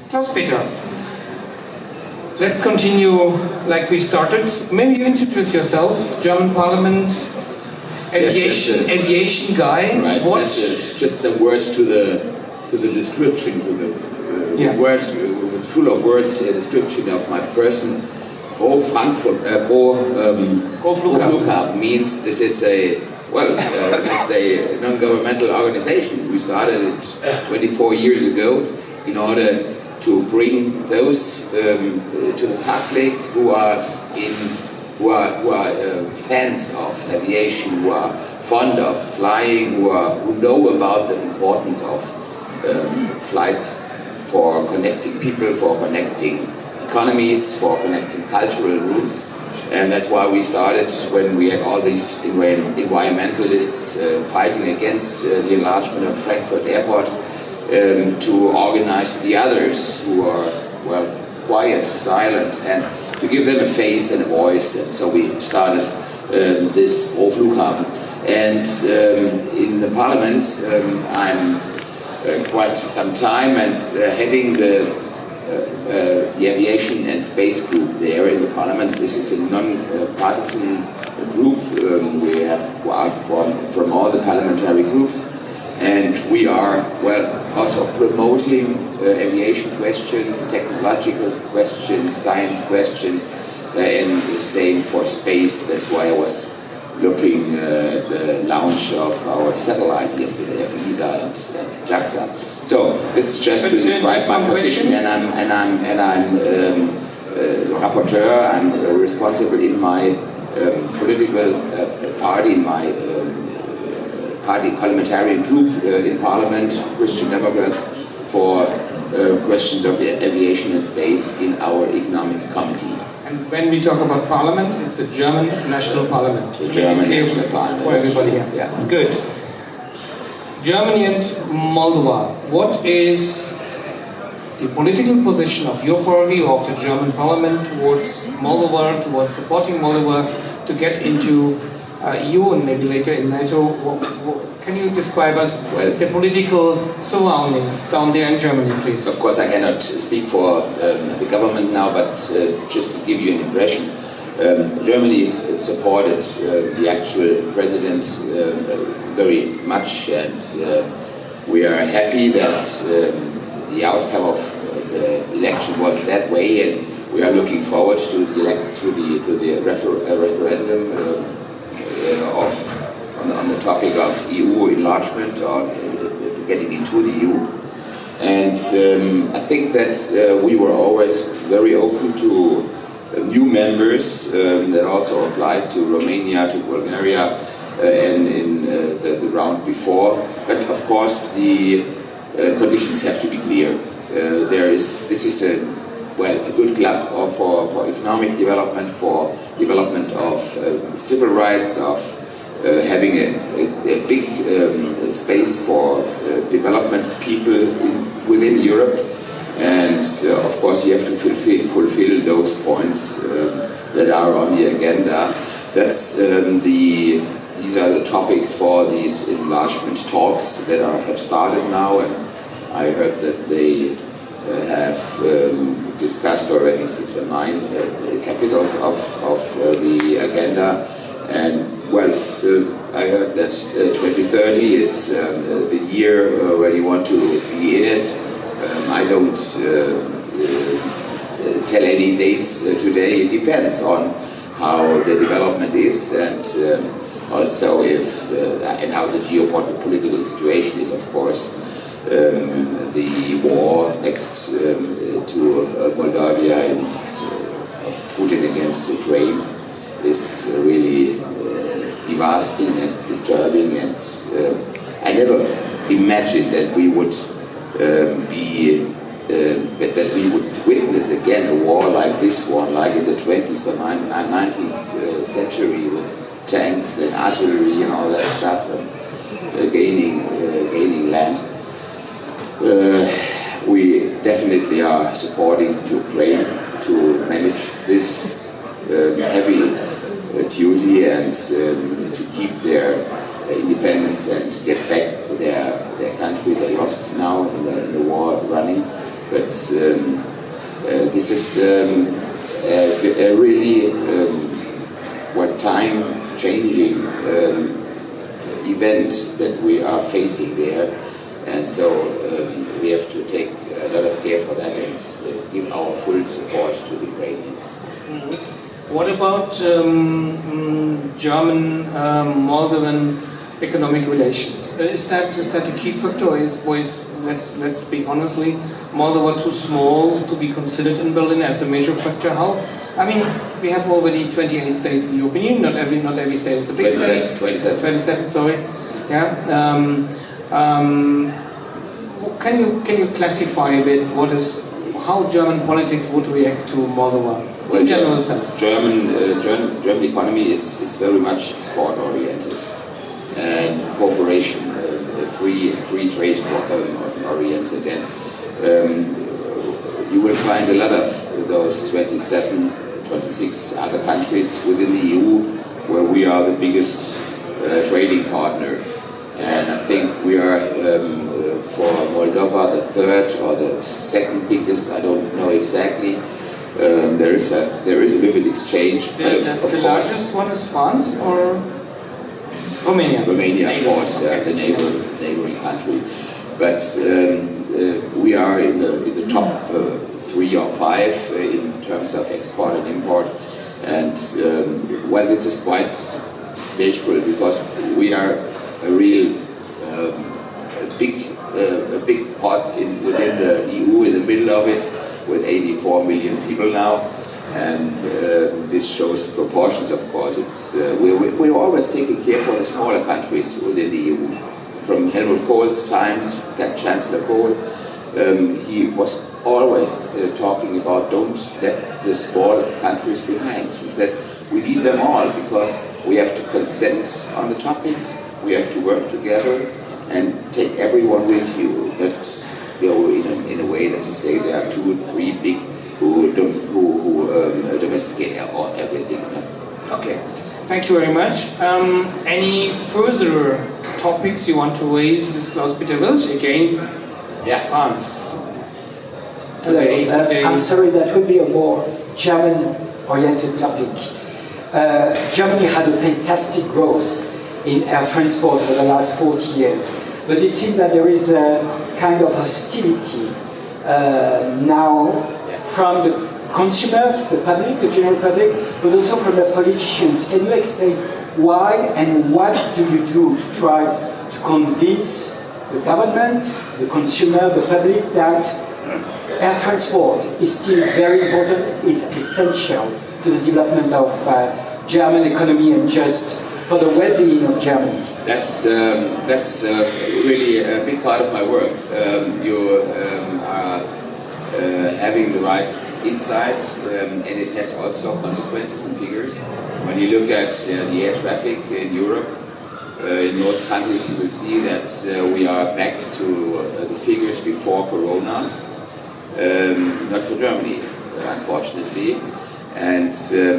Klaus Peter, let's continue like we started. Maybe you introduce yourself, German Parliament, aviation, yes, aviation guy. Right, what? just some words to the description, to the words, full of words, a description of my person. Pro Frankfurt, pro Flughafen means this is a, well, it's a non-governmental organization. We started it 24 years ago in order to bring those to the public who are fans of aviation, who are fond of flying, who know about the importance of flights for connecting people, for connecting economies, for connecting cultural routes. And that's why we started, when we had all these environmentalists fighting against the enlargement of Frankfurt Airport, to organize the others who are, well, quiet, silent, and to give them a face and a voice. And so we started this Pro Flughafen. And in the parliament, I'm quite some time and heading the aviation and space group there in the parliament. This is a non-partisan group. We have from all the parliamentary groups, and we are, well, also promoting aviation questions, technological questions, science questions, and the same for space. That's why I was looking at the launch of our satellite yesterday, of ESA and JAXA. So it's just to describe my position, and I'm the rapporteur. I'm responsible in my political party, in my party parliamentary group in Parliament, Christian Democrats, for questions of aviation and space in our economic committee. And when we talk about Parliament, it's a German national parliament. The German national parliament. For everybody here. Yeah. Good. Germany and Moldova. What is the political position of your party or of the German parliament towards Moldova, towards supporting Moldova to get into EU and maybe later in NATO? Can you describe us the political surroundings down there in Germany, please? Of course, I cannot speak for the government now, but just to give you an impression, Germany supported the actual president very much, and we are happy that the outcome of the election was that way, and we are looking forward to the referendum on the topic of EU enlargement or getting into the EU. And I think that we were always very open to new members that also applied to Romania, to Bulgaria, and in the round before. But of course the conditions have to be clear. This is a good club for economic development, for development of civil rights, of having a big space for development people within Europe. And of course you have to fulfill those points that are on the agenda. These are the topics for these enlargement talks that have started now, and I heard that they have discussed already 6 or 9 capitals of the agenda. And well, I heard that 2030 is the year where you want to be in it. I don't tell any dates today. It depends on how the development is, and also and how the geopolitical situation is, of course. The war next to Moldavia of Putin against Ukraine is really devastating and disturbing, and I never imagined that we would that we would witness again a war like this one, like in the 20th or 19th century, with tanks and artillery and all that stuff, and gaining land. We definitely are supporting Ukraine to manage this heavy duty and to keep their independence and get back their country they lost now in the war running. But this is a really time-changing event that we are facing there, and so we have to take a lot of care for that and give our full support to the Ukrainians. What about German-Moldovan economic relations? Is that a key factor, or is let's speak honestly, Moldova too small to be considered in Berlin as a major factor? How? I mean, we have already 28 states in the European Union. Not every state is a big state. 27. Sorry. Yeah. Can you classify a bit how German politics would react to Moldova in general sense? German economy is very much export oriented and cooperation, free trade oriented, and you will find a lot of those 26 other countries within the EU where we are the biggest trading partner, and I think we are for Moldova the third or the second biggest, I don't know exactly. There is a vivid exchange. The largest one is France or Romania? Romania, of course, the neighboring country. But we are in the top 3 or 5 in terms of export and import, and well, this is quite natural because we are a real big pot within the EU, in the middle of it, with 84 million people now, and this shows proportions. Of course, it's we're always taking care for the smaller countries within the EU. From Helmut Kohl's times, Chancellor Kohl, he was always talking about don't let the small countries behind. He said we need them all because we have to consent on the topics, we have to work together and take everyone with you. But in a way that you say there are 2 or 3 big who domesticate everything. Okay, thank you very much. Any further topics you want to raise with Klaus Peter Willsch? Again, France. Today, I'm sorry, that would be a more German-oriented topic. Germany had a fantastic growth in air transport over the last 40 years, but it seems that there is a kind of hostility now from the consumers, the public, the general public, but also from the politicians. Can you explain why and what do you do to try to convince the government, the consumer, the public that air transport is still very important, it is essential to the development of German economy and just for the well-being of Germany? That's really a big part of my work. You are having the right insight, and it has also consequences and figures. When you look at the air traffic in Europe, in most countries you will see that we are back to the figures before Corona. Not for Germany, unfortunately, and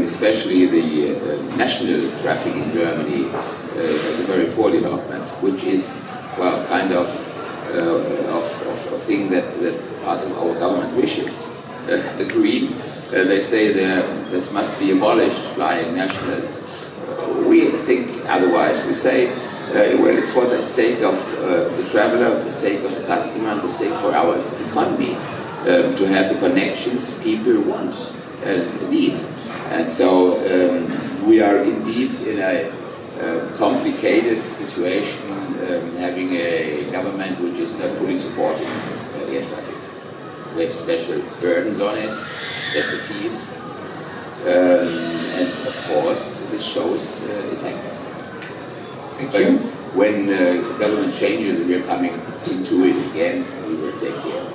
especially the national traffic in Germany has a very poor development, which is, well, kind of a thing that parts of our government wishes. The Green, they say that must be abolished, flying national. We think otherwise. We say, well, it's for the sake of the traveler, for the sake of the customer, and the sake for our economy. To have the connections people want and need. And so we are indeed in a complicated situation, having a government which is not fully supporting air traffic. We have special burdens on it, special fees, and of course this shows effects. Thank you. When government changes and we are coming into it again, we will take care.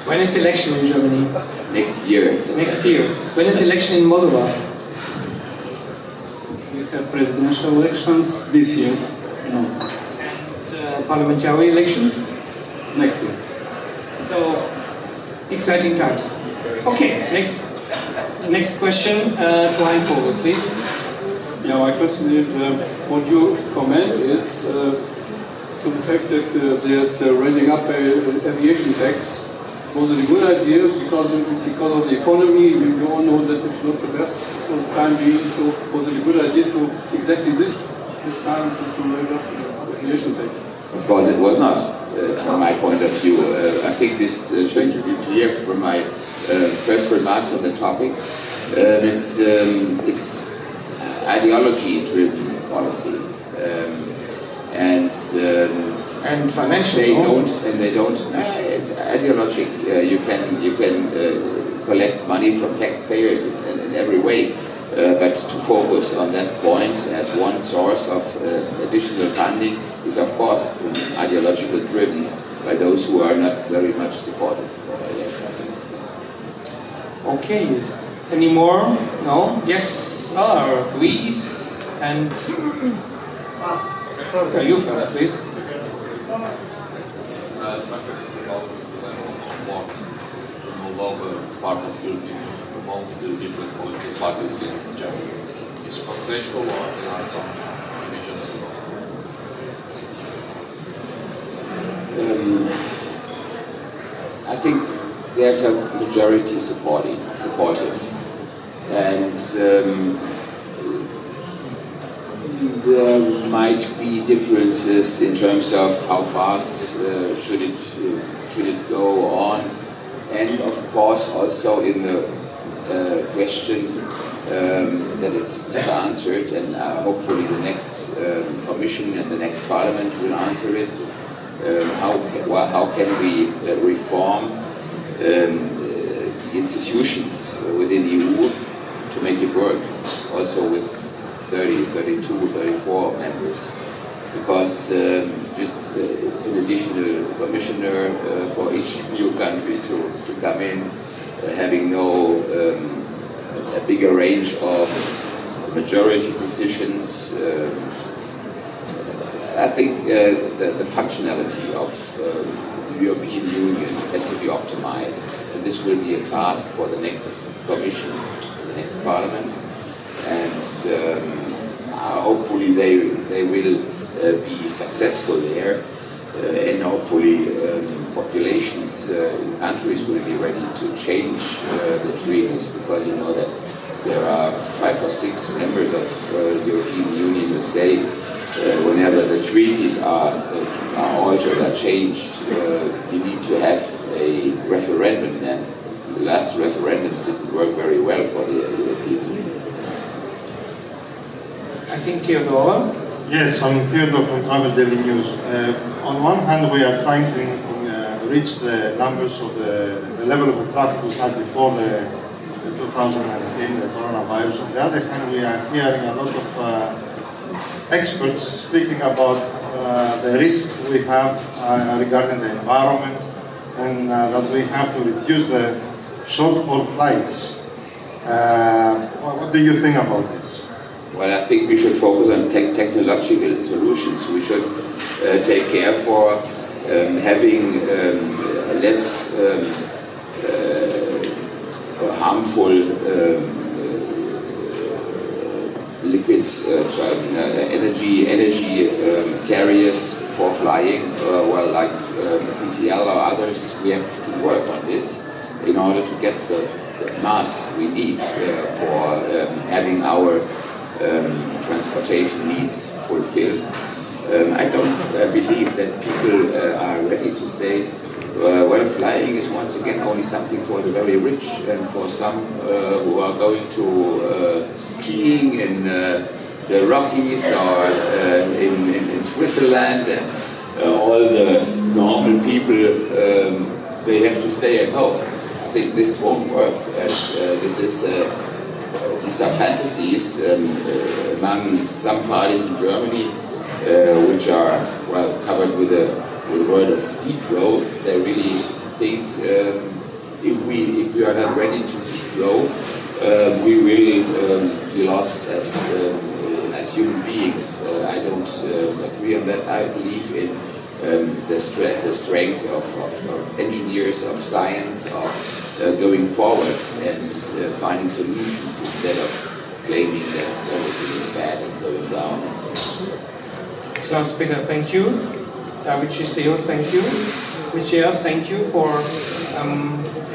When is election in Germany? Next year. Next year. When is election in Moldova? We have presidential elections this year. No. And parliamentary elections? Next year. So, exciting times. Okay, next question to Heinz, please. Yeah, my question is, what you comment is to the fact that there's raising up an aviation tax. Was it a good idea because of the economy? You all know that it's not the best for the time being. So was it a good idea to exactly this time to raise up the aviation tax? Of course, it was not. From my point of view, I think this should be clear from my first remarks on the topic. It's ideology-driven policy, and financial. They don't. It's ideologic. You can collect money from taxpayers in every way, but to focus on that point as one source of additional funding is, of course, ideologically driven by those who are not very much supportive. Okay. Any more? No? Yes, Luis and you first, please. My question is about the level of support to Moldova, part of Europe, among the different political parties in Germany. Is consensual or there are some divisions about I think there's a majority supportive, and there might be differences in terms of how fast should it go on, and of course also in the question that is never answered, and hopefully the next Commission and the next Parliament will answer it. How can we reform the institutions within the EU to make it work, also with 30, 32, 34 members? Because just an additional commissioner for each new country to come in, having no a bigger range of majority decisions. I think the functionality of the European Union has to be optimized, and this will be a task for the next Commission, the next Parliament, and hopefully they will be successful there, and hopefully populations in countries will be ready to change the treaties, because you know that there are 5 or 6 members of the European Union who say whenever the treaties are altered or changed, you need to have a referendum. And the last referendums didn't work very well for the European Union. I think Theodore. Yes, I'm Theodore from Travel Daily News. On one hand, we are trying to reach the numbers of the level of the traffic we had before the 2019, the coronavirus. On the other hand, we are hearing a lot of experts speaking about the risk we have regarding the environment, and that we have to reduce the short-haul flights. What do you think about this? Well, I think we should focus on technological solutions. We should take care for having less harmful liquids, energy carriers for flying, well, like PTL or others. We have to work on this in order to get the mass we need for having our transportation needs fulfilled. I don't believe that people are ready to say, well, flying is once again only something for the very rich, and for some who are going to skiing in the Rockies or in Switzerland, and all the normal people, they have to stay at home. I think this won't work. These are fantasies among some parties in Germany, which are, well, covered with the word of degrowth. They really think if we are not ready to degrow, we will be lost as human beings. I don't agree on that. I believe in the strength of engineers, of science, of going forward and finding solutions instead of claiming that everything is bad and going down and so on. Klaus, Peter, thank you. David Chiseo, thank you. Michelle, thank you for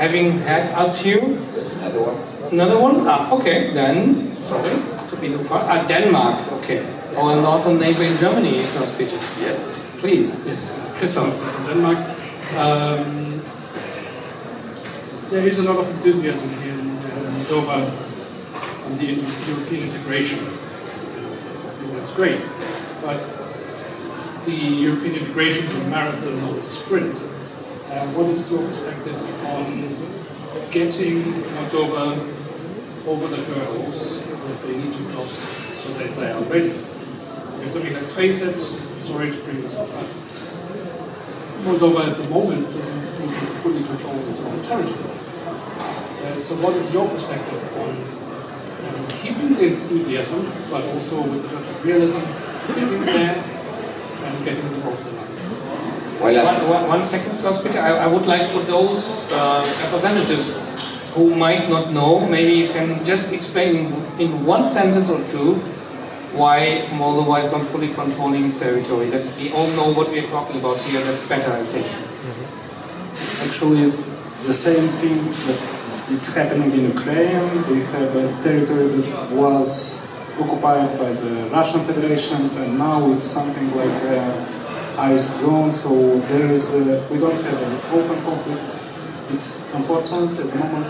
having had us here. There's another one. Another one? Okay, then, sorry, to be too far. Denmark, okay. Our northern neighbor in Germany, Klaus, bitte. Yes. Please. Yes, Christoph from Denmark. There is a lot of enthusiasm here in Moldova on the European integration. I think that's great. But the European integration is a marathon, not a sprint. What is your perspective on getting Moldova over the hurdles that they need to cross so that they are ready? Because, I mean, let's face it, sorry to bring this up, but Moldova at the moment doesn't fully control its own territory. So what is your perspective on keeping the enthusiasm, but also with the touch of realism, getting there and getting the over the line? Well, one second, Klaus, bitte. I would like for those representatives who might not know, maybe you can just explain in one sentence or two why Moldova is not fully controlling its territory. That we all know what we are talking about here. That's better, I think. Actually, it's the same thing that it's happening in Ukraine. We have a territory that was occupied by the Russian Federation, and now it's something like iced zone. So there is we don't have an open conflict. It's unfortunate at the moment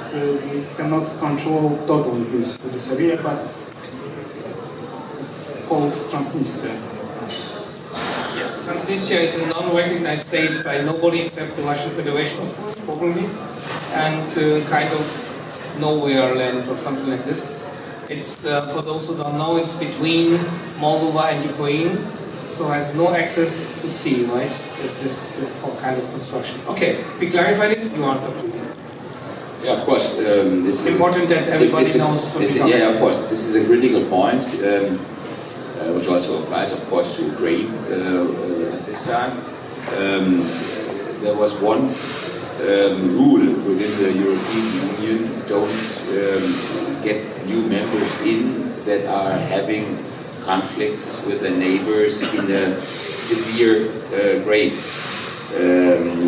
we cannot control totally this area, but it's called Transnistria. Transnistria is a non-recognized state by nobody except the Russian Federation, of course, probably, and kind of nowhere land or something like this. It's, for those who don't know, it's between Moldova and Ukraine, so has no access to sea, right? This kind of construction. Okay, we clarified it. You answer, please. Yeah, of course. It's important that everybody knows what we're yeah, of course. This is a critical point, which also applies, of course, to Ukraine at this time. There was one rule within the European Union: don't get new members in that are having conflicts with the neighbors in a severe grade.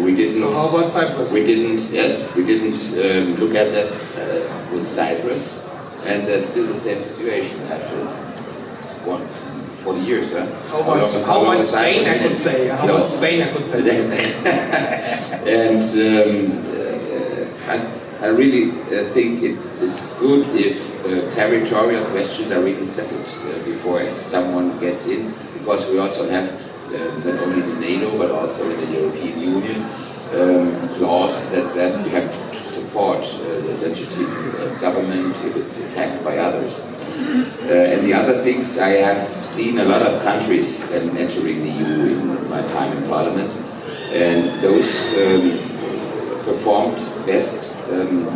We didn't. So how about Cyprus? We didn't. Yes, we didn't look at this with Cyprus, and there's still the same situation after 40 years. How about Spain? I could say. How about Spain? I could say. And I really think it is good if territorial questions are really settled before someone gets in, because we also have not only the NATO but also the European Union a clause that says you have to support the legitimate government if it's attacked by others. And the other things, I have seen a lot of countries entering the EU in my time in Parliament, and those performed best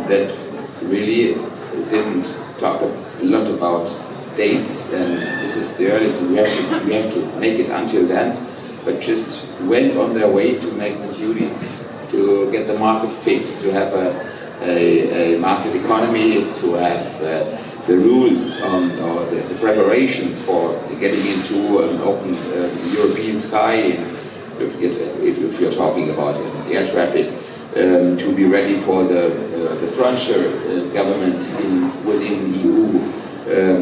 that really didn't talk a lot about dates, and this is the earliest, and we have to make it until then, but just went on their way to make the duties, to get the market fixed, to have a market economy, to have the rules on, or the preparations for getting into an open European sky, if you're talking about air traffic, to be ready for the frontier government within the EU,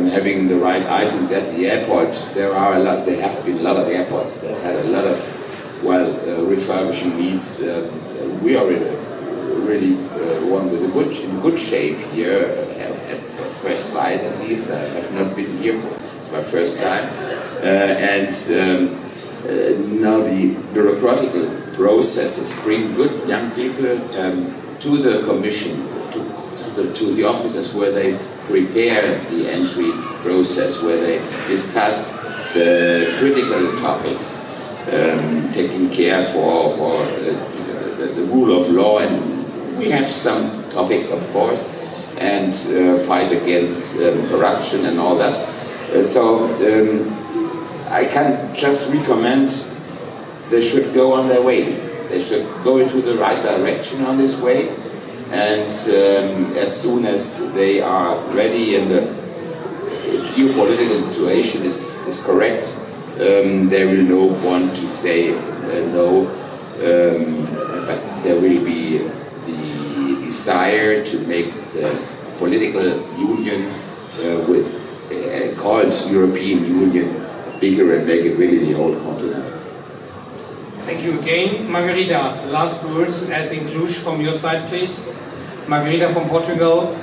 having the right items at the airport. There have been a lot of airports that had a lot of refurbishing needs. We are really one with in good shape here. At first sight, at least, I have not been here. It's my first time, and now the bureaucratic processes bring good young people to the commission, to the offices where they prepare the entry process, where they discuss the critical topics, taking care for the rule of law, and we have some topics, of course, and fight against corruption and all that. So I can just recommend they should go on their way. They should go into the right direction on this way, and as soon as they are ready and the geopolitical situation is correct, there will no one to say no, but there will be the desire to make the political union called European Union bigger and make it really the whole continent. Thank you again. Margarida, last words as in Cluj from your side, please. Margarida from Portugal,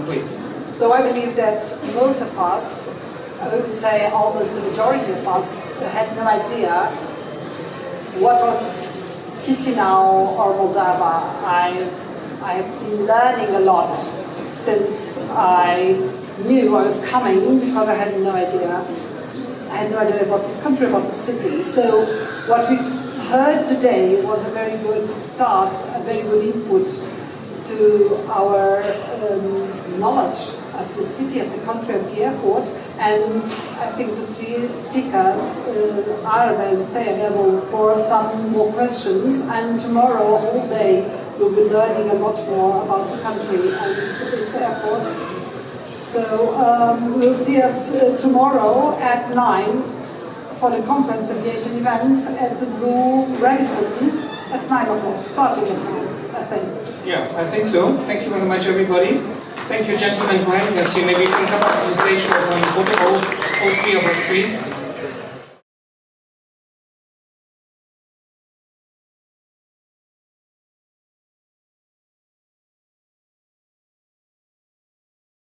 please. So I believe that most of us, I would say almost the majority of us, had no idea what was Chisinau or Moldova. I've been learning a lot since I knew I was coming, because I had no idea. I had no idea about this country, about the city. So what we heard today was a very good start, a very good input to our knowledge of the city, of the country, of the airport. And I think the three speakers are available, stay available for some more questions. And tomorrow, a whole day, we'll be learning a lot more about the country and its airports. So we'll see us tomorrow at 9 for the conference aviation event at the Blue Radisson at 9 o'clock, starting at 9, I think. Yeah, I think so. Thank you very much, everybody. Thank you, gentlemen, for having us here. Maybe you can come up to the stage for some photo, all three of us, please.